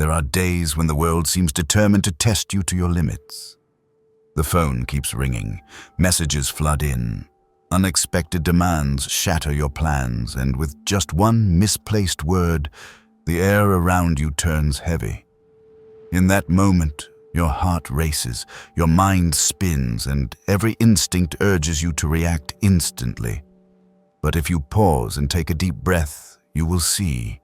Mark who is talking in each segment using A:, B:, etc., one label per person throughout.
A: There are days when the world seems determined to test you to your limits. The phone keeps ringing, messages flood in, unexpected demands shatter your plans, and with just one misplaced word, the air around you turns heavy. In that moment, your heart races, your mind spins, and every instinct urges you to react instantly. But if you pause and take a deep breath, you will see.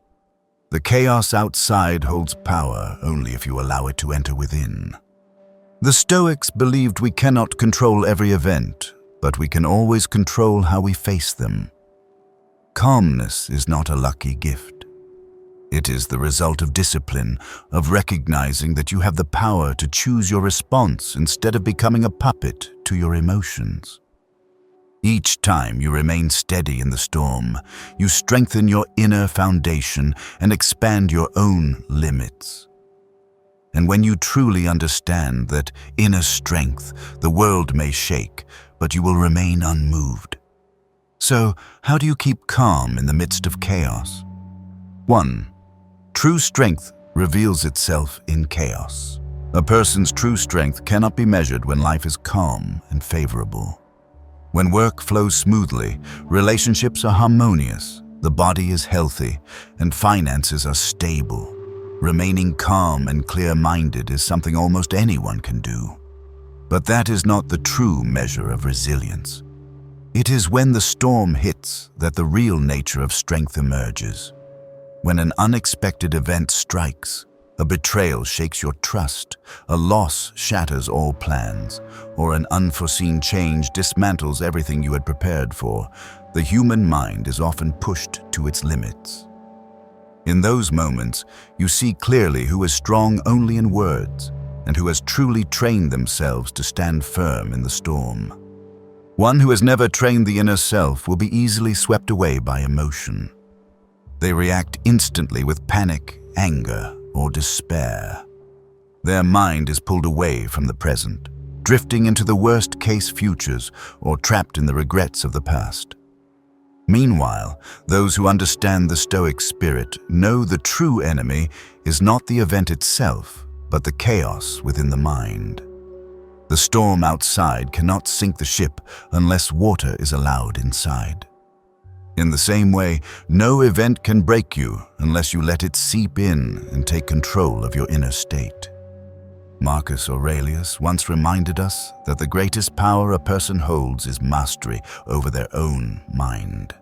A: The chaos outside holds power only if you allow it to enter within. The Stoics believed we cannot control every event, but we can always control how we face them. Calmness is not a lucky gift. It is the result of discipline, of recognizing that you have the power to choose your response instead of becoming a puppet to your emotions. Each time you remain steady in the storm, you strengthen your inner foundation and expand your own limits. And when you truly understand that inner strength, the world may shake, but you will remain unmoved. So, how do you keep calm in the midst of chaos? 1. True strength reveals itself in chaos. A person's true strength cannot be measured when life is calm and favorable. When work flows smoothly, relationships are harmonious, the body is healthy, and finances are stable. Remaining calm and clear-minded is something almost anyone can do. But that is not the true measure of resilience. It is when the storm hits that the real nature of strength emerges. When an unexpected event strikes, a betrayal shakes your trust, a loss shatters all plans, or an unforeseen change dismantles everything you had prepared for, the human mind is often pushed to its limits. In those moments, you see clearly who is strong only in words and who has truly trained themselves to stand firm in the storm. One who has never trained the inner self will be easily swept away by emotion. They react instantly with panic, anger, or despair. Their mind is pulled away from the present, drifting into the worst-case futures or trapped in the regrets of the past. Meanwhile, those who understand the Stoic spirit know the true enemy is not the event itself, but the chaos within the mind. The storm outside cannot sink the ship unless water is allowed inside. In the same way, no event can break you unless you let it seep in and take control of your inner state. Marcus Aurelius once reminded us that the greatest power a person holds is mastery over their own mind.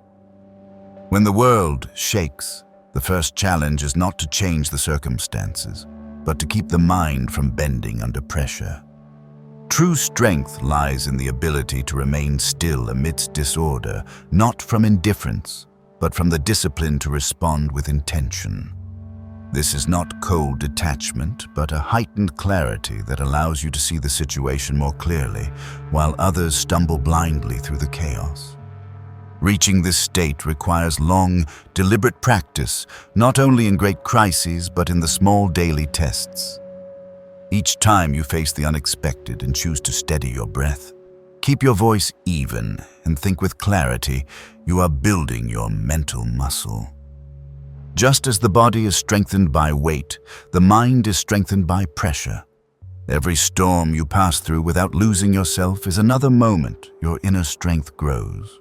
A: When the world shakes, the first challenge is not to change the circumstances, but to keep the mind from bending under pressure. True strength lies in the ability to remain still amidst disorder, not from indifference, but from the discipline to respond with intention. This is not cold detachment, but a heightened clarity that allows you to see the situation more clearly, while others stumble blindly through the chaos. Reaching this state requires long, deliberate practice, not only in great crises, but in the small daily tests. Each time you face the unexpected and choose to steady your breath, keep your voice even, and think with clarity, you are building your mental muscle. Just as the body is strengthened by weight, the mind is strengthened by pressure. Every storm you pass through without losing yourself is another moment your inner strength grows.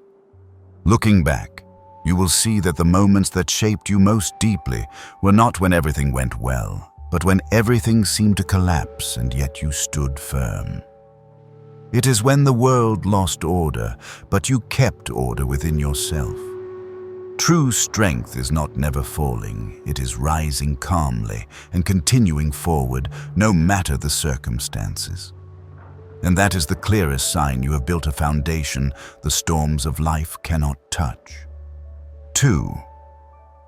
A: Looking back, you will see that the moments that shaped you most deeply were not when everything went well, but when everything seemed to collapse and yet you stood firm. It is when the world lost order, but you kept order within yourself. True strength is not never falling, it is rising calmly and continuing forward no matter the circumstances. And that is the clearest sign you have built a foundation the storms of life cannot touch. 2.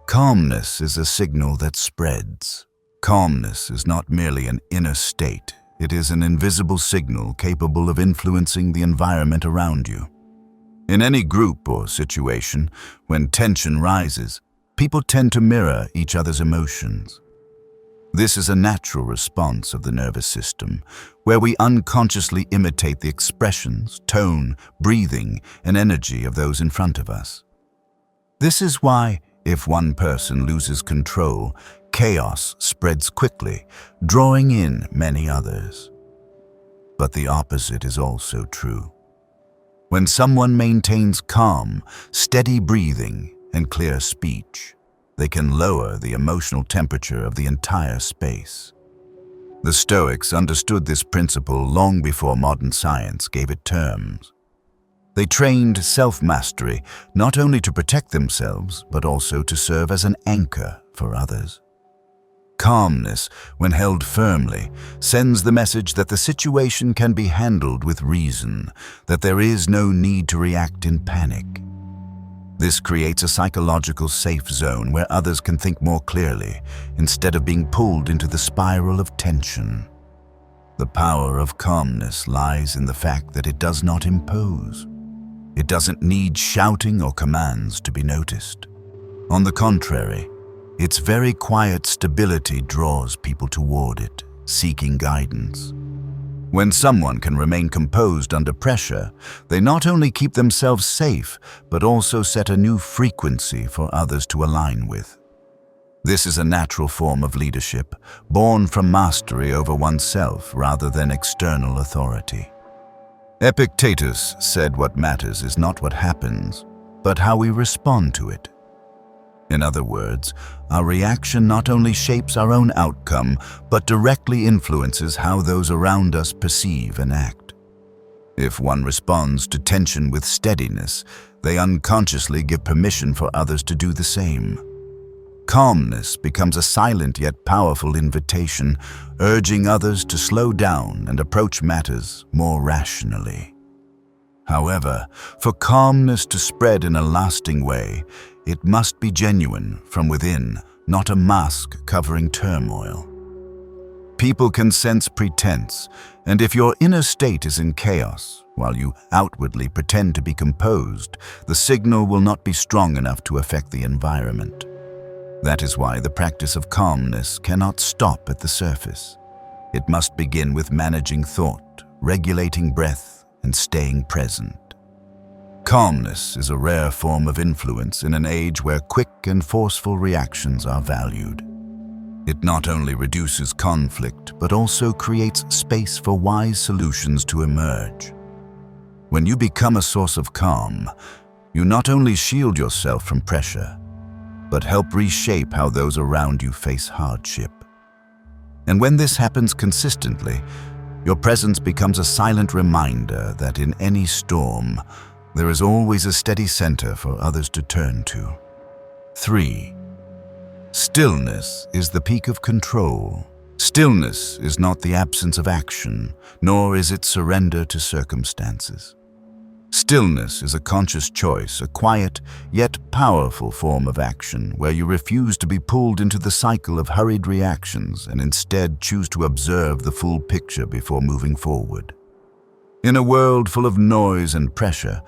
A: Calmness is a signal that spreads. Calmness is not merely an inner state, it is an invisible signal capable of influencing the environment around you. In any group or situation, when tension rises, people tend to mirror each other's emotions. This is a natural response of the nervous system, where we unconsciously imitate the expressions, tone, breathing, and energy of those in front of us. This is why, if one person loses control, chaos spreads quickly, drawing in many others. But the opposite is also true. When someone maintains calm, steady breathing, and clear speech, they can lower the emotional temperature of the entire space. The Stoics understood this principle long before modern science gave it terms. They trained self-mastery not only to protect themselves, but also to serve as an anchor for others. Calmness, when held firmly, sends the message that the situation can be handled with reason, that there is no need to react in panic. This creates a psychological safe zone where others can think more clearly, instead of being pulled into the spiral of tension. The power of calmness lies in the fact that it does not impose. It doesn't need shouting or commands to be noticed. On the contrary, its very quiet stability draws people toward it, seeking guidance. When someone can remain composed under pressure, they not only keep themselves safe, but also set a new frequency for others to align with. This is a natural form of leadership, born from mastery over oneself rather than external authority. Epictetus said what matters is not what happens, but how we respond to it. In other words, our reaction not only shapes our own outcome, but directly influences how those around us perceive and act. If one responds to tension with steadiness, they unconsciously give permission for others to do the same. Calmness becomes a silent yet powerful invitation, urging others to slow down and approach matters more rationally. However, for calmness to spread in a lasting way, it must be genuine from within, not a mask covering turmoil. People can sense pretense, and if your inner state is in chaos, while you outwardly pretend to be composed, the signal will not be strong enough to affect the environment. That is why the practice of calmness cannot stop at the surface. It must begin with managing thought, regulating breath, and staying present. Calmness is a rare form of influence in an age where quick and forceful reactions are valued. It not only reduces conflict, but also creates space for wise solutions to emerge. When you become a source of calm, you not only shield yourself from pressure, but help reshape how those around you face hardship. And when this happens consistently, your presence becomes a silent reminder that in any storm, there is always a steady center for others to turn to. 3. Stillness is the peak of control. Stillness is not the absence of action, nor is it surrender to circumstances. Stillness is a conscious choice, a quiet yet powerful form of action where you refuse to be pulled into the cycle of hurried reactions and instead choose to observe the full picture before moving forward. In a world full of noise and pressure,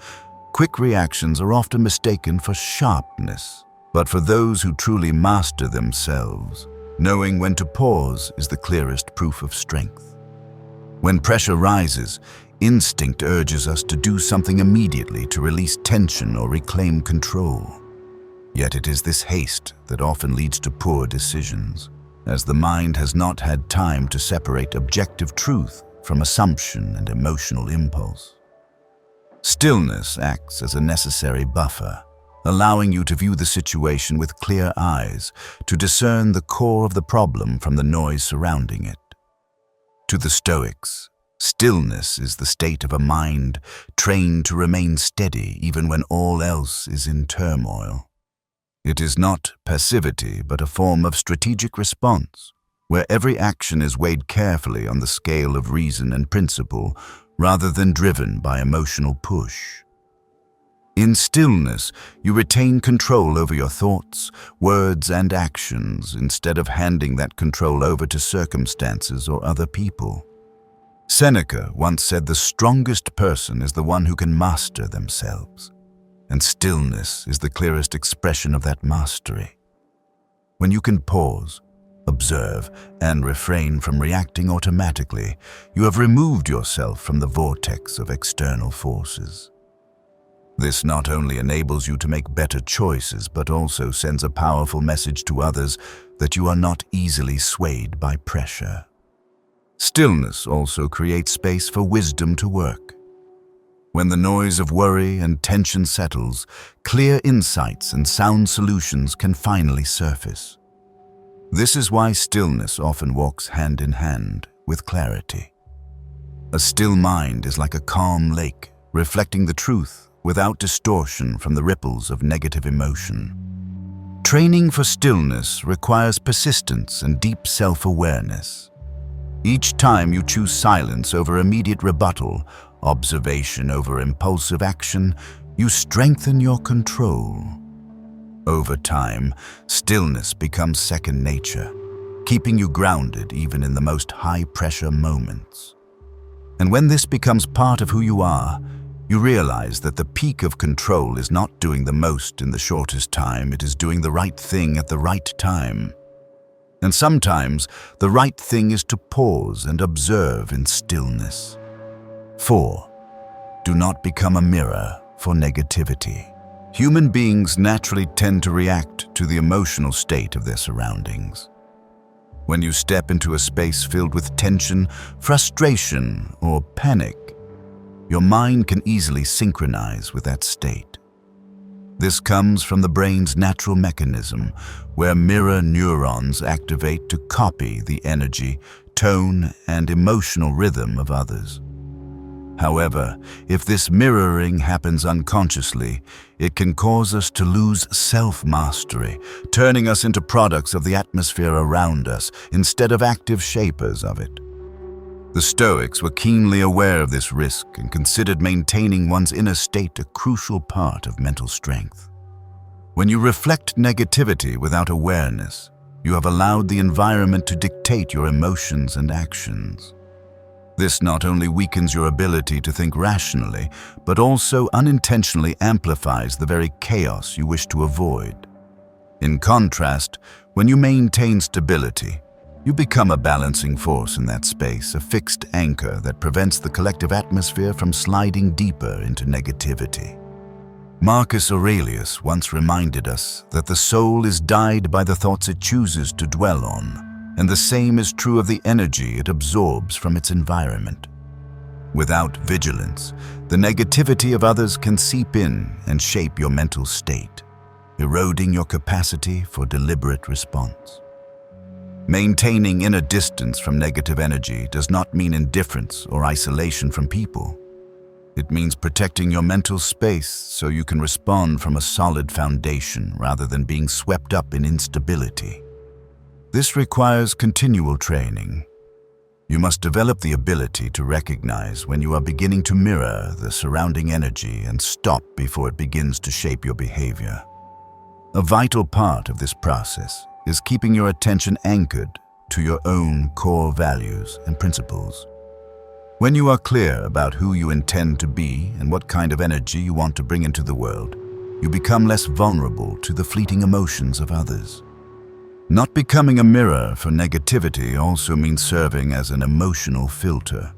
A: quick reactions are often mistaken for sharpness. But for those who truly master themselves, knowing when to pause is the clearest proof of strength. When pressure rises, instinct urges us to do something immediately to release tension or reclaim control. Yet it is this haste that often leads to poor decisions, as the mind has not had time to separate objective truth from assumption and emotional impulse. Stillness acts as a necessary buffer, allowing you to view the situation with clear eyes, to discern the core of the problem from the noise surrounding it. To the Stoics, stillness is the state of a mind trained to remain steady even when all else is in turmoil. It is not passivity, but a form of strategic response, where every action is weighed carefully on the scale of reason and principle, rather than driven by emotional push. In stillness, you retain control over your thoughts, words, and actions instead of handing that control over to circumstances or other people. Seneca once said the strongest person is the one who can master themselves, and stillness is the clearest expression of that mastery. When you can pause, observe, and refrain from reacting automatically, you have removed yourself from the vortex of external forces. This not only enables you to make better choices, but also sends a powerful message to others that you are not easily swayed by pressure. Stillness also creates space for wisdom to work. When the noise of worry and tension settles, clear insights and sound solutions can finally surface. This is why stillness often walks hand in hand with clarity. A still mind is like a calm lake, reflecting the truth without distortion from the ripples of negative emotion. Training for stillness requires persistence and deep self-awareness. Each time you choose silence over immediate rebuttal, observation over impulsive action, you strengthen your control. Over time, stillness becomes second nature, keeping you grounded even in the most high-pressure moments. And when this becomes part of who you are, you realize that the peak of control is not doing the most in the shortest time, it is doing the right thing at the right time. And sometimes, the right thing is to pause and observe in stillness. 4. Do not become a mirror for negativity. Human beings naturally tend to react to the emotional state of their surroundings. When you step into a space filled with tension, frustration, or panic, your mind can easily synchronize with that state. This comes from the brain's natural mechanism, where mirror neurons activate to copy the energy, tone, and emotional rhythm of others. However, if this mirroring happens unconsciously, it can cause us to lose self-mastery, turning us into products of the atmosphere around us instead of active shapers of it. The Stoics were keenly aware of this risk and considered maintaining one's inner state a crucial part of mental strength. When you reflect negativity without awareness, you have allowed the environment to dictate your emotions and actions. This not only weakens your ability to think rationally, but also unintentionally amplifies the very chaos you wish to avoid. In contrast, when you maintain stability, you become a balancing force in that space, a fixed anchor that prevents the collective atmosphere from sliding deeper into negativity. Marcus Aurelius once reminded us that the soul is dyed by the thoughts it chooses to dwell on, and the same is true of the energy it absorbs from its environment. Without vigilance, the negativity of others can seep in and shape your mental state, eroding your capacity for deliberate response. Maintaining inner distance from negative energy does not mean indifference or isolation from people. It means protecting your mental space so you can respond from a solid foundation rather than being swept up in instability. This requires continual training. You must develop the ability to recognize when you are beginning to mirror the surrounding energy and stop before it begins to shape your behavior. A vital part of this process is keeping your attention anchored to your own core values and principles. When you are clear about who you intend to be and what kind of energy you want to bring into the world, you become less vulnerable to the fleeting emotions of others. Not becoming a mirror for negativity also means serving as an emotional filter.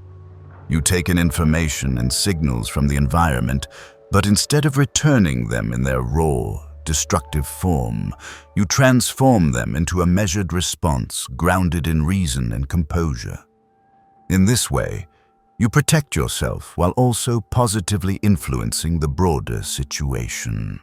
A: You take in information and signals from the environment, but instead of returning them in their raw, destructive form, you transform them into a measured response grounded in reason and composure. In this way, you protect yourself while also positively influencing the broader situation.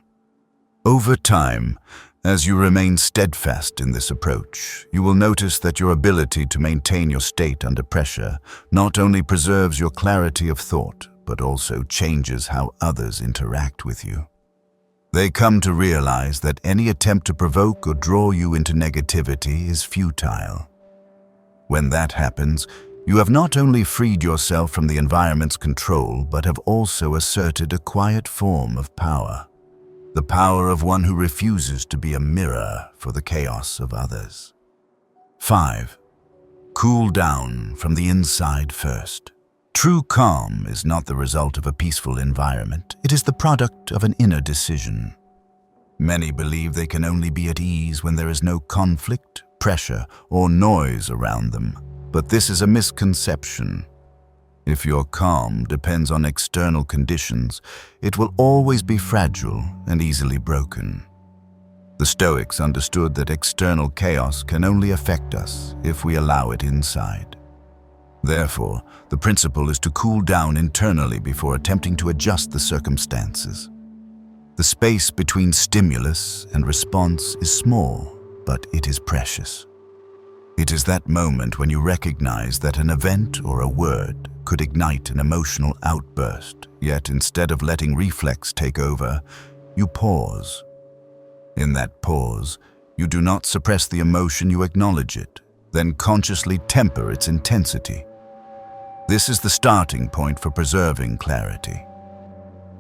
A: Over time, as you remain steadfast in this approach, you will notice that your ability to maintain your state under pressure not only preserves your clarity of thought, but also changes how others interact with you. They come to realize that any attempt to provoke or draw you into negativity is futile. When that happens, you have not only freed yourself from the environment's control, but have also asserted a quiet form of power. The power of one who refuses to be a mirror for the chaos of others. 5. Cool down from the inside first. True calm is not the result of a peaceful environment. It is the product of an inner decision. Many believe they can only be at ease when there is no conflict, pressure, or noise around them. But this is a misconception. If your calm depends on external conditions, it will always be fragile and easily broken. The Stoics understood that external chaos can only affect us if we allow it inside. Therefore, the principle is to cool down internally before attempting to adjust the circumstances. The space between stimulus and response is small, but it is precious. It is that moment when you recognize that an event or a word could ignite an emotional outburst, yet instead of letting reflex take over, you pause. In that pause, you do not suppress the emotion, you acknowledge it, then consciously temper its intensity. This is the starting point for preserving clarity.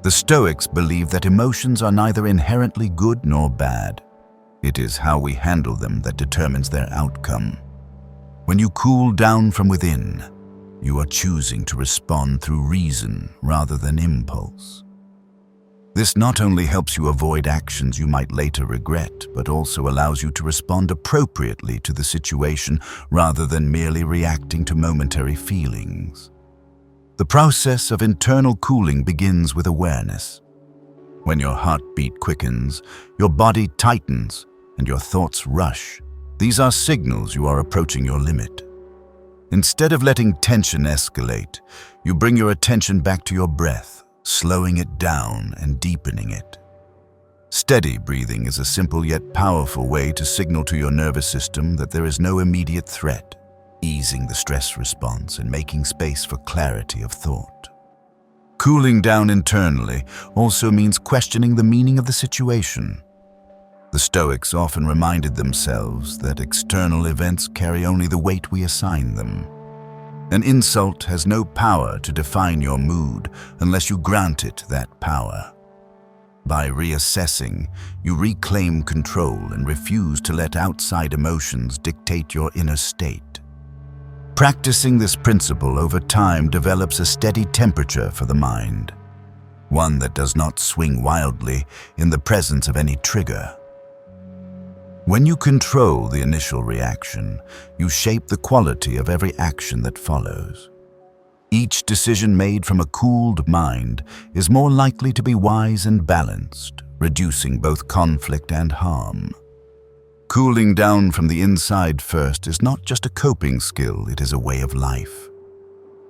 A: The Stoics believe that emotions are neither inherently good nor bad. It is how we handle them that determines their outcome. When you cool down from within, you are choosing to respond through reason rather than impulse. This not only helps you avoid actions you might later regret, but also allows you to respond appropriately to the situation rather than merely reacting to momentary feelings. The process of internal cooling begins with awareness. When your heartbeat quickens, your body tightens, and your thoughts rush, these are signals you are approaching your limit. Instead of letting tension escalate, you bring your attention back to your breath, slowing it down and deepening it. Steady breathing is a simple yet powerful way to signal to your nervous system that there is no immediate threat, easing the stress response and making space for clarity of thought. Cooling down internally also means questioning the meaning of the situation. The Stoics often reminded themselves that external events carry only the weight we assign them. An insult has no power to define your mood unless you grant it that power. By reassessing, you reclaim control and refuse to let outside emotions dictate your inner state. Practicing this principle over time develops a steady temperature for the mind, one that does not swing wildly in the presence of any trigger. When you control the initial reaction, you shape the quality of every action that follows. Each decision made from a cooled mind is more likely to be wise and balanced, reducing both conflict and harm. Cooling down from the inside first is not just a coping skill, it is a way of life.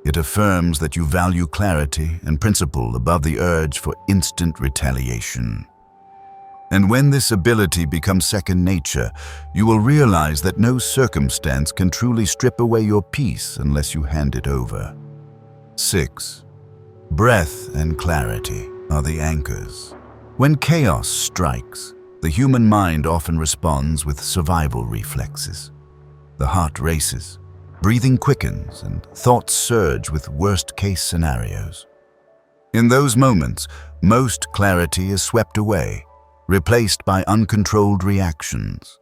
A: It affirms that you value clarity and principle above the urge for instant retaliation. And when this ability becomes second nature, you will realize that no circumstance can truly strip away your peace unless you hand it over. 6. Breath and clarity are the anchors. When chaos strikes, the human mind often responds with survival reflexes. The heart races, breathing quickens, and thoughts surge with worst-case scenarios. In those moments, most clarity is swept away, replaced by uncontrolled reactions.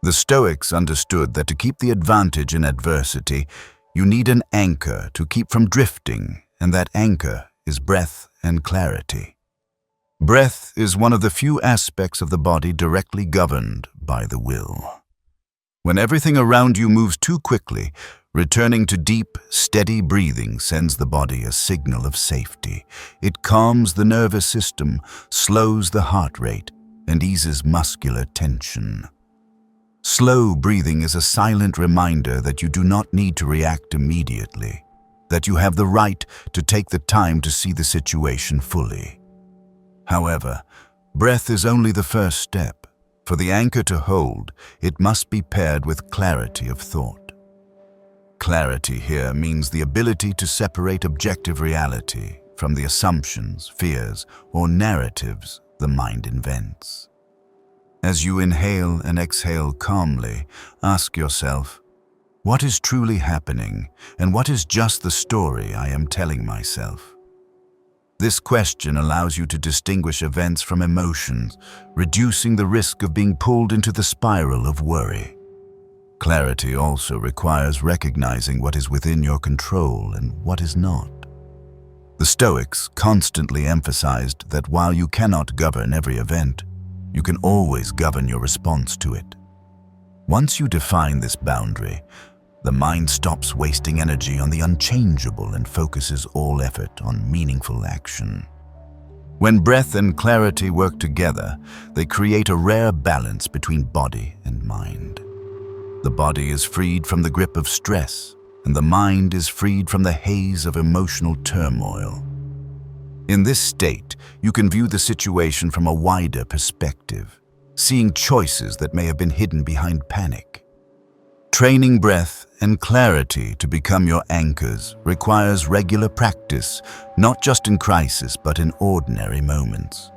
A: The Stoics understood that to keep the advantage in adversity, you need an anchor to keep from drifting, and that anchor is breath and clarity. Breath is one of the few aspects of the body directly governed by the will. When everything around you moves too quickly, returning to deep, steady breathing sends the body a signal of safety. It calms the nervous system, slows the heart rate, and eases muscular tension. Slow breathing is a silent reminder that you do not need to react immediately, that you have the right to take the time to see the situation fully. However, breath is only the first step. For the anchor to hold, it must be paired with clarity of thought. Clarity here means the ability to separate objective reality from the assumptions, fears, or narratives the mind invents. As you inhale and exhale calmly, ask yourself, what is truly happening, and what is just the story I am telling myself? This question allows you to distinguish events from emotions, reducing the risk of being pulled into the spiral of worry. Clarity also requires recognizing what is within your control and what is not. The Stoics constantly emphasized that while you cannot govern every event, you can always govern your response to it. Once you define this boundary, The mind stops wasting energy on the unchangeable and focuses all effort on meaningful action. When breath and clarity work together, they create a rare balance between body and mind. The body is freed from the grip of stress, and the mind is freed from the haze of emotional turmoil. In this state, you can view the situation from a wider perspective, seeing choices that may have been hidden behind panic. Training breath and clarity to become your anchors requires regular practice, not just in crisis but in ordinary moments.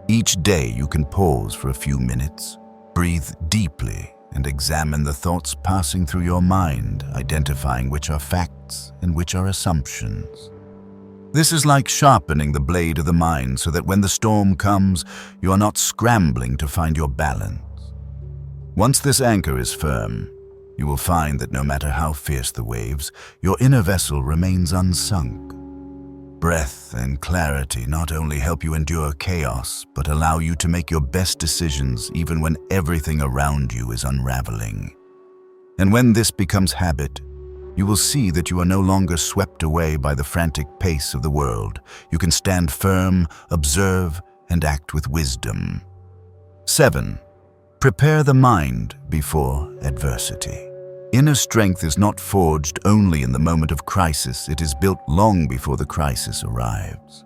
A: Each day you can pause for a few minutes, breathe deeply, and examine the thoughts passing through your mind, identifying which are facts and which are assumptions. This is like sharpening the blade of the mind so that when the storm comes, you are not scrambling to find your balance. Once this anchor is firm, you will find that no matter how fierce the waves, your inner vessel remains unsunk. Breath and clarity not only help you endure chaos, but allow you to make your best decisions even when everything around you is unraveling. And when this becomes habit, you will see that you are no longer swept away by the frantic pace of the world. You can stand firm, observe, and act with wisdom. 7. Prepare the mind before adversity. Inner strength is not forged only in the moment of crisis, it is built long before the crisis arrives.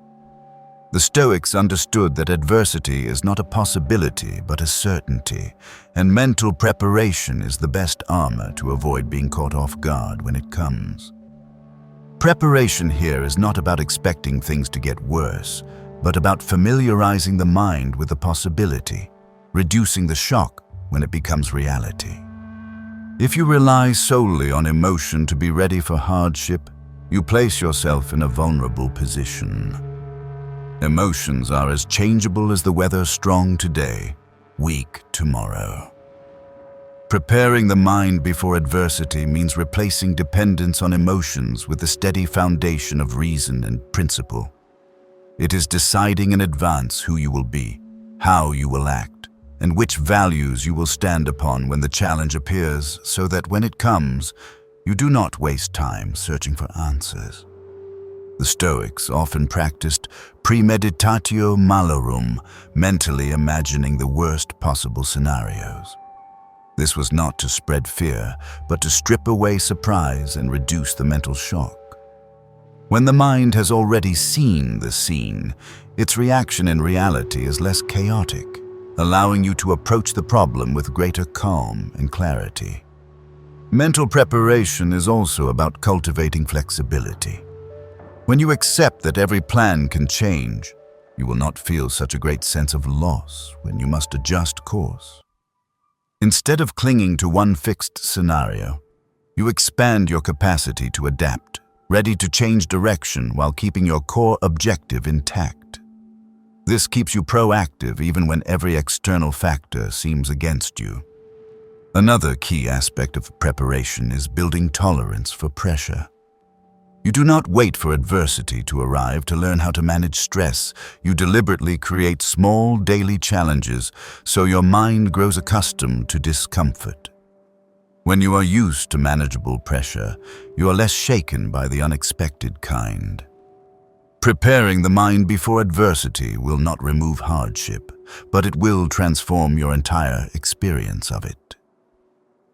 A: The Stoics understood that adversity is not a possibility but a certainty, and mental preparation is the best armor to avoid being caught off guard when it comes. Preparation here is not about expecting things to get worse, but about familiarizing the mind with the possibility, reducing the shock when it becomes reality. If you rely solely on emotion to be ready for hardship, you place yourself in a vulnerable position. Emotions are as changeable as the weather, strong today, weak tomorrow. Preparing the mind before adversity means replacing dependence on emotions with the steady foundation of reason and principle. It is deciding in advance who you will be, how you will act, and which values you will stand upon when the challenge appears, so that when it comes, you do not waste time searching for answers. The Stoics often practiced premeditatio malorum, mentally imagining the worst possible scenarios. This was not to spread fear, but to strip away surprise and reduce the mental shock. When the mind has already seen the scene, its reaction in reality is less chaotic, allowing you to approach the problem with greater calm and clarity. Mental preparation is also about cultivating flexibility. When you accept that every plan can change, you will not feel such a great sense of loss when you must adjust course. Instead of clinging to one fixed scenario, you expand your capacity to adapt, ready to change direction while keeping your core objective intact. This keeps you proactive even when every external factor seems against you. Another key aspect of preparation is building tolerance for pressure. You do not wait for adversity to arrive to learn how to manage stress. You deliberately create small daily challenges so your mind grows accustomed to discomfort. When you are used to manageable pressure, you are less shaken by the unexpected kind. Preparing the mind before adversity will not remove hardship, but it will transform your entire experience of it.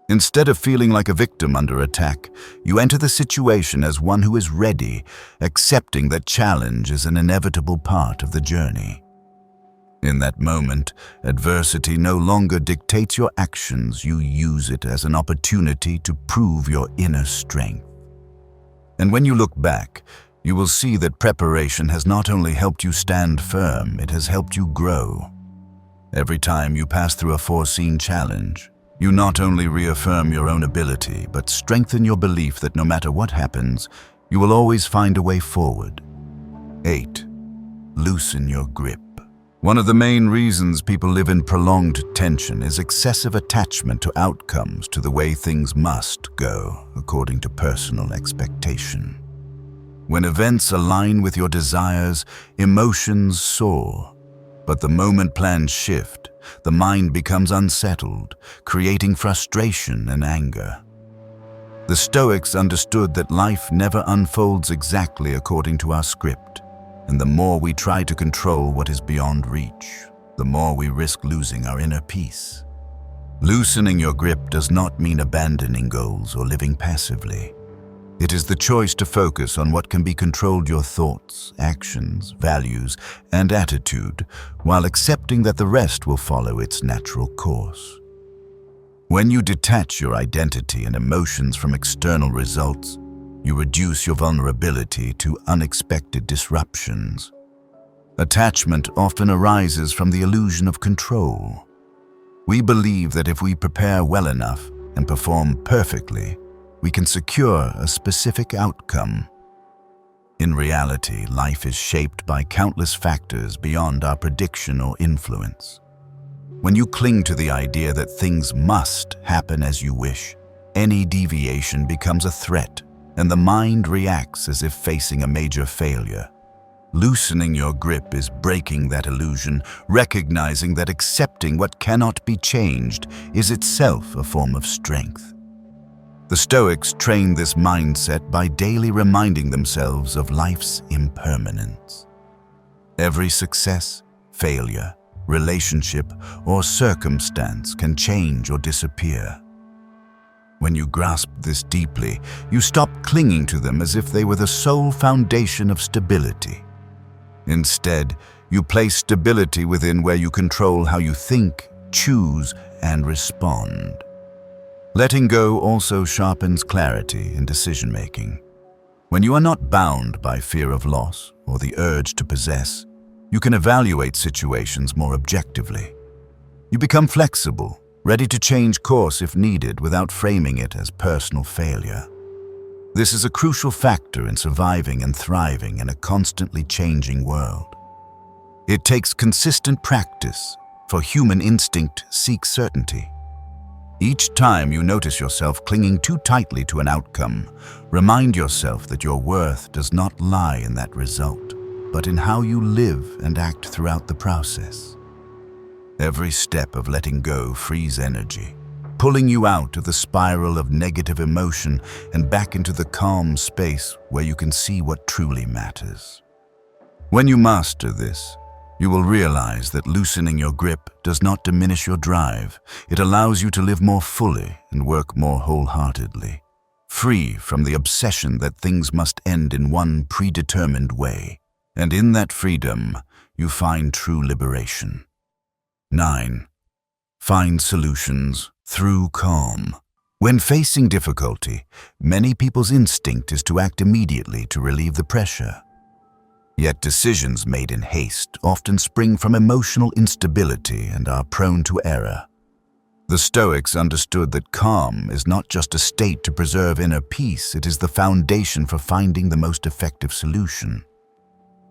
A: Instead of feeling like a victim under attack, you enter the situation as one who is ready, accepting that challenge is an inevitable part of the journey. In that moment, adversity no longer dictates your actions, you use it as an opportunity to prove your inner strength. And when you look back, you will see that preparation has not only helped you stand firm, it has helped you grow. Every time you pass through a foreseen challenge, you not only reaffirm your own ability, but strengthen your belief that no matter what happens, you will always find a way forward. 8. Loosen your grip. One of the main reasons people live in prolonged tension is excessive attachment to outcomes, to the way things must go, according to personal expectation. When events align with your desires, emotions soar. But the moment plans shift, the mind becomes unsettled, creating frustration and anger. The Stoics understood that life never unfolds exactly according to our script, and the more we try to control what is beyond reach, the more we risk losing our inner peace. Loosening your grip does not mean abandoning goals or living passively. It is the choice to focus on what can be controlled: your thoughts, actions, values, and attitude, while accepting that the rest will follow its natural course. When you detach your identity and emotions from external results, you reduce your vulnerability to unexpected disruptions. Attachment often arises from the illusion of control. We believe that if we prepare well enough and perform perfectly, we can secure a specific outcome. In reality, life is shaped by countless factors beyond our prediction or influence. When you cling to the idea that things must happen as you wish, any deviation becomes a threat, and the mind reacts as if facing a major failure. Loosening your grip is breaking that illusion, recognizing that accepting what cannot be changed is itself a form of strength. The Stoics trained this mindset by daily reminding themselves of life's impermanence. Every success, failure, relationship, or circumstance can change or disappear. When you grasp this deeply, you stop clinging to them as if they were the sole foundation of stability. Instead, you place stability within where you control how you think, choose, and respond. Letting go also sharpens clarity in decision-making. When you are not bound by fear of loss or the urge to possess, you can evaluate situations more objectively. You become flexible, ready to change course if needed without framing it as personal failure. This is a crucial factor in surviving and thriving in a constantly changing world. It takes consistent practice, for human instinct seeks certainty. Each time you notice yourself clinging too tightly to an outcome, remind yourself that your worth does not lie in that result, but in how you live and act throughout the process. Every step of letting go frees energy, pulling you out of the spiral of negative emotion and back into the calm space where you can see what truly matters. When you master this, you will realize that loosening your grip does not diminish your drive. It allows you to live more fully and work more wholeheartedly, free from the obsession that things must end in one predetermined way. And in that freedom, you find true liberation. 9. Find solutions through calm. When facing difficulty, many people's instinct is to act immediately to relieve the pressure. Yet decisions made in haste often spring from emotional instability and are prone to error. The Stoics understood that calm is not just a state to preserve inner peace, it is the foundation for finding the most effective solution.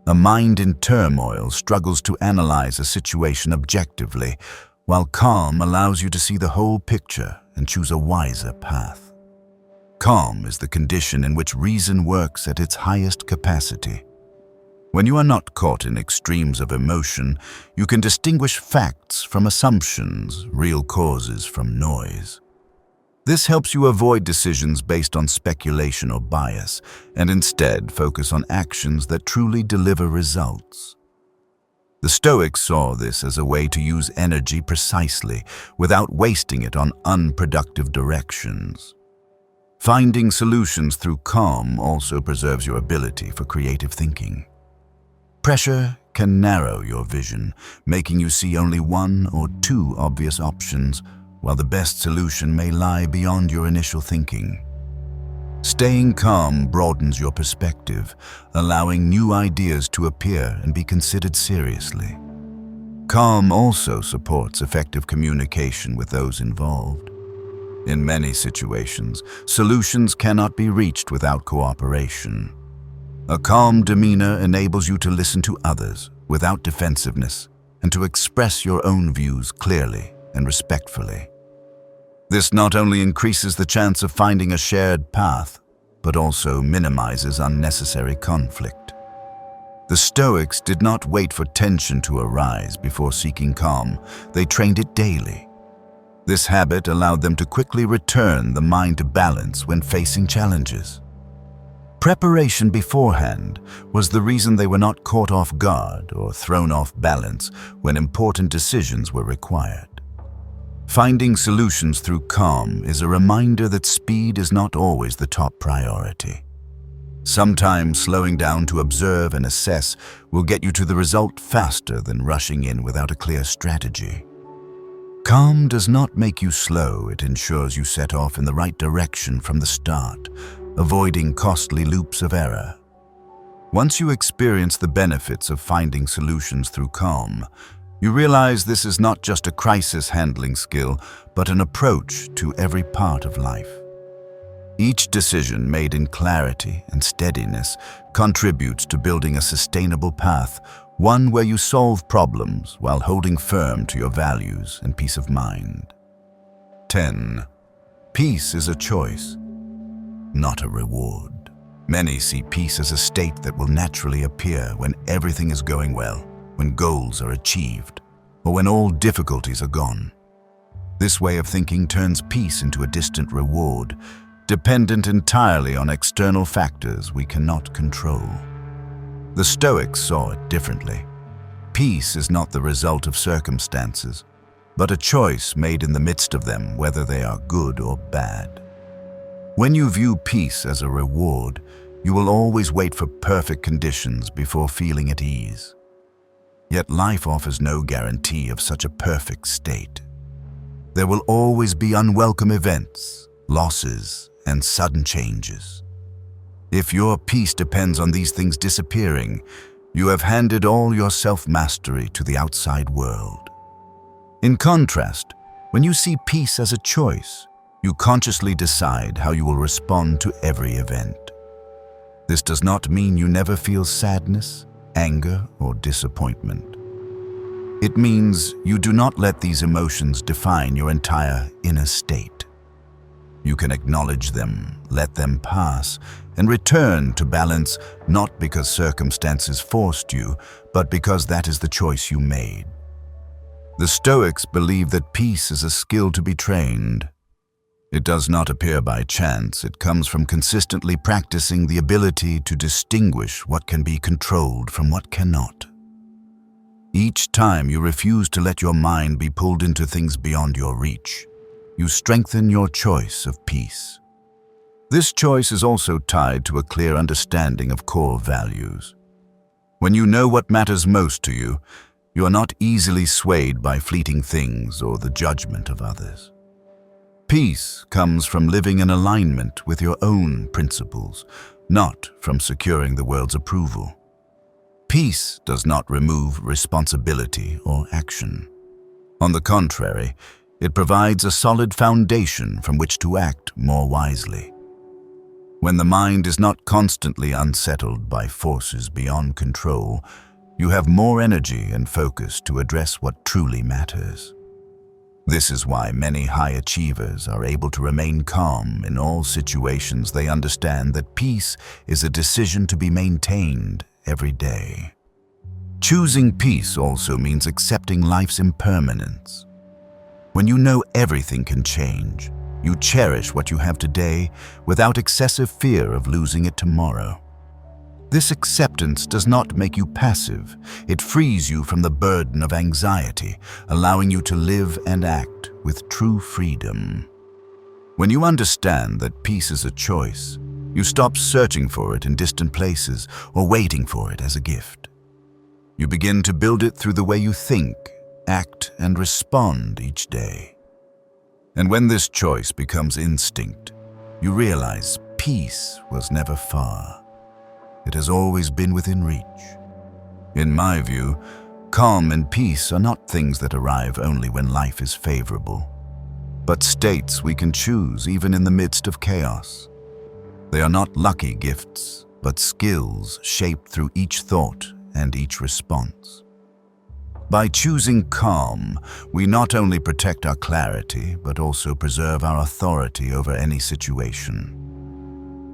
A: A mind in turmoil struggles to analyze a situation objectively, while calm allows you to see the whole picture and choose a wiser path. Calm is the condition in which reason works at its highest capacity. When you are not caught in extremes of emotion, you can distinguish facts from assumptions, real causes from noise. This helps you avoid decisions based on speculation or bias, and instead focus on actions that truly deliver results. The Stoics saw this as a way to use energy precisely, without wasting it on unproductive directions. Finding solutions through calm also preserves your ability for creative thinking. Pressure can narrow your vision, making you see only one or two obvious options, while the best solution may lie beyond your initial thinking. Staying calm broadens your perspective, allowing new ideas to appear and be considered seriously. Calm also supports effective communication with those involved. In many situations, solutions cannot be reached without cooperation. A calm demeanor enables you to listen to others without defensiveness and to express your own views clearly and respectfully. This not only increases the chance of finding a shared path, but also minimizes unnecessary conflict. The Stoics did not wait for tension to arise before seeking calm. They trained it daily. This habit allowed them to quickly return the mind to balance when facing challenges. Preparation beforehand was the reason they were not caught off guard or thrown off balance when important decisions were required. Finding solutions through calm is a reminder that speed is not always the top priority. Sometimes slowing down to observe and assess will get you to the result faster than rushing in without a clear strategy. Calm does not make you slow, it ensures you set off in the right direction from the start, avoiding costly loops of error. Once you experience the benefits of finding solutions through calm, you realize this is not just a crisis handling skill, but an approach to every part of life. Each decision made in clarity and steadiness contributes to building a sustainable path, one where you solve problems while holding firm to your values and peace of mind. 10. Peace is a choice, not a reward. Many see peace as a state that will naturally appear when everything is going well, when goals are achieved, or when all difficulties are gone. This way of thinking turns peace into a distant reward, dependent entirely on external factors we cannot control. The Stoics saw it differently. Peace is not the result of circumstances, but a choice made in the midst of them, whether they are good or bad. When you view peace as a reward, you will always wait for perfect conditions before feeling at ease. Yet life offers no guarantee of such a perfect state. There will always be unwelcome events, losses, and sudden changes. If your peace depends on these things disappearing, you have handed all your self-mastery to the outside world. In contrast, when you see peace as a choice, you consciously decide how you will respond to every event. This does not mean you never feel sadness, anger, or disappointment. It means you do not let these emotions define your entire inner state. You can acknowledge them, let them pass, and return to balance not because circumstances forced you, but because that is the choice you made. The Stoics believe that peace is a skill to be trained. It does not appear by chance. It comes from consistently practicing the ability to distinguish what can be controlled from what cannot. Each time you refuse to let your mind be pulled into things beyond your reach, you strengthen your choice of peace. This choice is also tied to a clear understanding of core values. When you know what matters most to you, you are not easily swayed by fleeting things or the judgment of others. Peace comes from living in alignment with your own principles, not from securing the world's approval. Peace does not remove responsibility or action. On the contrary, it provides a solid foundation from which to act more wisely. When the mind is not constantly unsettled by forces beyond control, you have more energy and focus to address what truly matters. This is why many high achievers are able to remain calm in all situations. They understand that peace is a decision to be maintained every day. Choosing peace also means accepting life's impermanence. When you know everything can change, you cherish what you have today without excessive fear of losing it tomorrow. This acceptance does not make you passive. It frees you from the burden of anxiety, allowing you to live and act with true freedom. When you understand that peace is a choice, you stop searching for it in distant places or waiting for it as a gift. You begin to build it through the way you think, act, and respond each day. And when this choice becomes instinct, you realize peace was never far. It has always been within reach. In my view, calm and peace are not things that arrive only when life is favorable, but states we can choose even in the midst of chaos. They are not lucky gifts, but skills shaped through each thought and each response. By choosing calm, we not only protect our clarity, but also preserve our authority over any situation.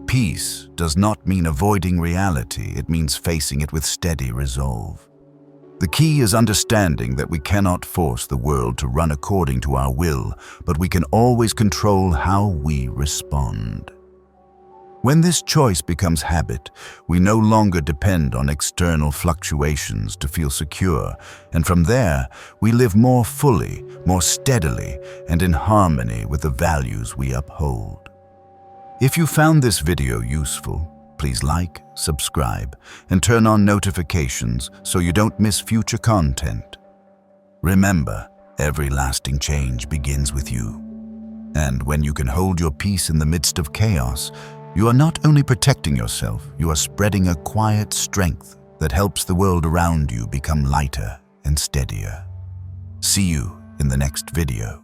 A: Peace does not mean avoiding reality, it means facing it with steady resolve. The key is understanding that we cannot force the world to run according to our will, but we can always control how we respond. When this choice becomes habit, we no longer depend on external fluctuations to feel secure, and from there, we live more fully, more steadily, and in harmony with the values we uphold. If you found this video useful, please like, subscribe, and turn on notifications so you don't miss future content. Remember, every lasting change begins with you. And when you can hold your peace in the midst of chaos, you are not only protecting yourself, you are spreading a quiet strength that helps the world around you become lighter and steadier. See you in the next video.